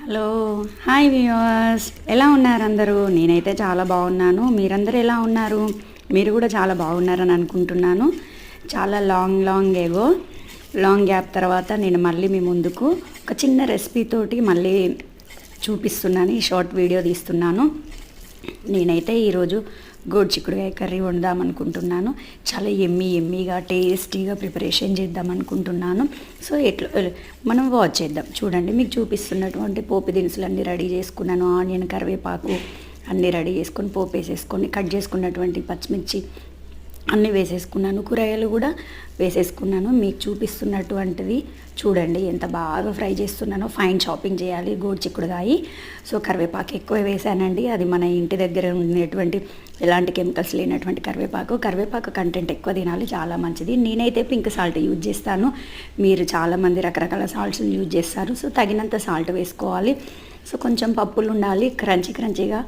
Hello hi viewers, ఎలా ఉన్నారు అందరూ? నేనైతే చాలా బాగున్నాను. మీరందరూ ఎలా ఉన్నారు? మీరు కూడా చాలా బాగున్నారని అనుకుంటున్నాను. చాలా లాంగ్ గ్యాప్ తర్వాత నేను మళ్ళీ మీ ముందుకు ఒక చిన్న రెసిపీ తోటి మళ్ళీ చూపిస్తున్నాను. ఈ షార్ట్ వీడియో తీస్తున్నాను. నేనైతే ఈరోజు గోరుచిక్కుడుకాయ కర్రీ వండుదాం అనుకుంటున్నాను. చాలా ఎమ్మీగా టేస్టీగా ప్రిపరేషన్ చేద్దాం అనుకుంటున్నాను. సో మనం వాచ్ చేద్దాం. చూడండి, మీకు చూపిస్తున్నటువంటి పోపు దినుసులు అన్నీ రెడీ చేసుకున్నాను. ఆనియన్, కరివేపాకు అన్నీ రెడీ చేసుకొని పోపు వేసేసుకొని కట్ చేసుకున్నటువంటి పచ్చిమిర్చి అన్నీ వేసేసుకున్నాను. కూరగాయలు కూడా వేసేసుకున్నాను. మీకు చూపిస్తున్నటువంటిది చూడండి ఎంత బాగా ఫ్రై చేస్తున్నానో. ఫైన్ చాపింగ్ చేయాలి గోరుచిక్కుడుకాయ. సో కరివేపాకు ఎక్కువ వేసానండి. అది మన ఇంటి దగ్గర ఉండేటువంటి ఎలాంటి కెమికల్స్ లేనటువంటి కరివేపాకు కంటెంట్ ఎక్కువ తినాలి, చాలా మంచిది. నేనైతే పింక్ సాల్ట్ యూజ్ చేస్తాను. మీరు చాలామంది రకరకాల సాల్ట్స్ యూజ్ చేస్తారు. సో తగినంత సాల్ట్ వేసుకోవాలి. సో కొంచెం పప్పులు ఉండాలి, క్రంచీగా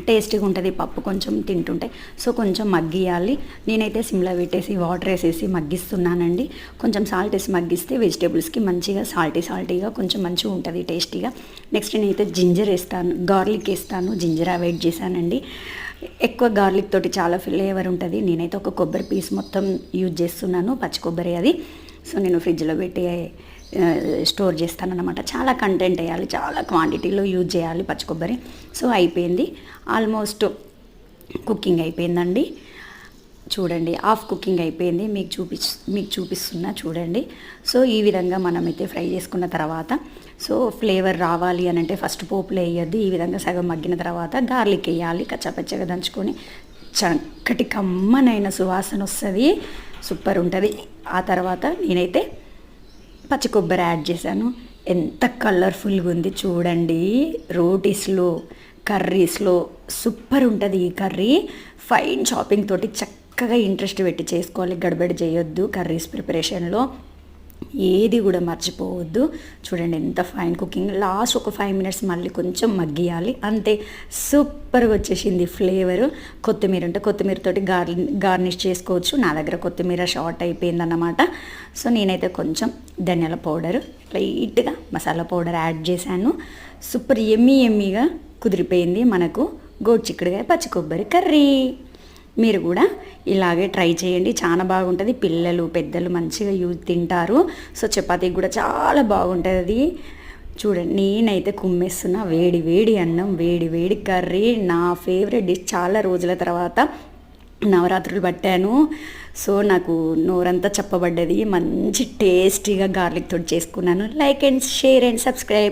టేస్టీగా ఉంటుంది పప్పు కొంచెం తింటుంటే. సో కొంచెం మగ్గియాలి. నేనైతే సిమ్లో పెట్టేసి వాటర్ వేసేసి మగ్గిస్తున్నానండి. కొంచెం సాల్ట్ వేసి మగ్గిస్తే వెజిటేబుల్స్కి మంచిగా సాల్టీగా కొంచెం మంచిగా ఉంటుంది టేస్టీగా. నెక్స్ట్ నేనైతే జింజర్ వేస్తాను, గార్లిక్ వేస్తాను. జింజర్ అవాయిడ్ చేశానండి. ఎక్కువ గార్లిక్ తోటి చాలా ఫ్లేవర్ ఉంటుంది. నేనైతే ఒక కొబ్బరి పీస్ మొత్తం యూజ్ చేస్తున్నాను, పచ్చి కొబ్బరి అది. సో నేను ఫ్రిడ్జ్లో పెట్టి స్టోర్ చేస్తానన్నమాట. చాలా కంటెంట్ వేయాలి, చాలా క్వాంటిటీలో యూజ్ చేయాలి పచ్చి కొబ్బరి. సో అయిపోయింది, ఆల్మోస్ట్ కుకింగ్ అయిపోయిందండి. చూడండి, హాఫ్ కుకింగ్ అయిపోయింది. మీకు చూపిస్తున్నా చూడండి. సో ఈ విధంగా మనమైతే ఫ్రై చేసుకున్న తర్వాత, సో ఫ్లేవర్ రావాలి అని అంటే ఫస్ట్ పోపులో వేయద్దు. ఈ విధంగా సగం మగ్గిన తర్వాత గార్లిక్ వేయాలి, కచ్చాపచ్చగా దంచుకొని. చక్కటి కమ్మనైన సువాసన వస్తుంది, సూపర్ ఉంటుంది. ఆ తర్వాత నేనైతే పచ్చి కొబ్బరి యాడ్ చేశాను. ఎంత కలర్ఫుల్గా ఉంది చూడండి. రోటీస్లో, కర్రీస్లో సూపర్ ఉంటుంది ఈ కర్రీ. ఫైన్ చాపింగ్ తోటి చక్కగా ఇంట్రెస్ట్ పెట్టి చేసుకోవాలి. గడబడి చేయొద్దు కర్రీస్ ప్రిపరేషన్లో, ఏది కూడా మర్చిపోవద్దు. చూడండి ఎంత ఫైన్ కుకింగ్. లాస్ట్ ఒక 5 minutes మళ్ళీ కొంచెం మగ్గియాలి, అంతే. సూపర్గా వచ్చేసింది ఫ్లేవరు. కొత్తిమీర ఉంటే కొత్తిమీరతోటి గార్నిష్ చేసుకోవచ్చు. నా దగ్గర కొత్తిమీర షార్ట్ అయిపోయిందన్నమాట. సో నేనైతే కొంచెం ధనియాల పౌడర్, లైట్గా మసాలా పౌడర్ యాడ్ చేశాను. సూపర్ ఎమ్మీగా కుదిరిపోయింది మనకు గోరుచిక్కుడుకాయ పచ్చి కొబ్బరి కర్రీ. మీరు కూడా ఇలాగే ట్రై చేయండి, చాలా బాగుంటుంది. పిల్లలు పెద్దలు మంచిగా తింటారు. సో చపాతీకి కూడా చాలా బాగుంటుంది. చూడండి, నేనైతే కుమ్మేస్తున్నా. వేడి అన్నం, వేడి కర్రీ, నా ఫేవరెట్ డిష్. చాలా రోజుల తర్వాత నవరాత్రులు పట్టాను. సో నాకు నోరంతా చెప్పబడ్డది. మంచి టేస్టీగా గార్లిక్ తోటి చేసుకున్నాను. Like and share and subscribe.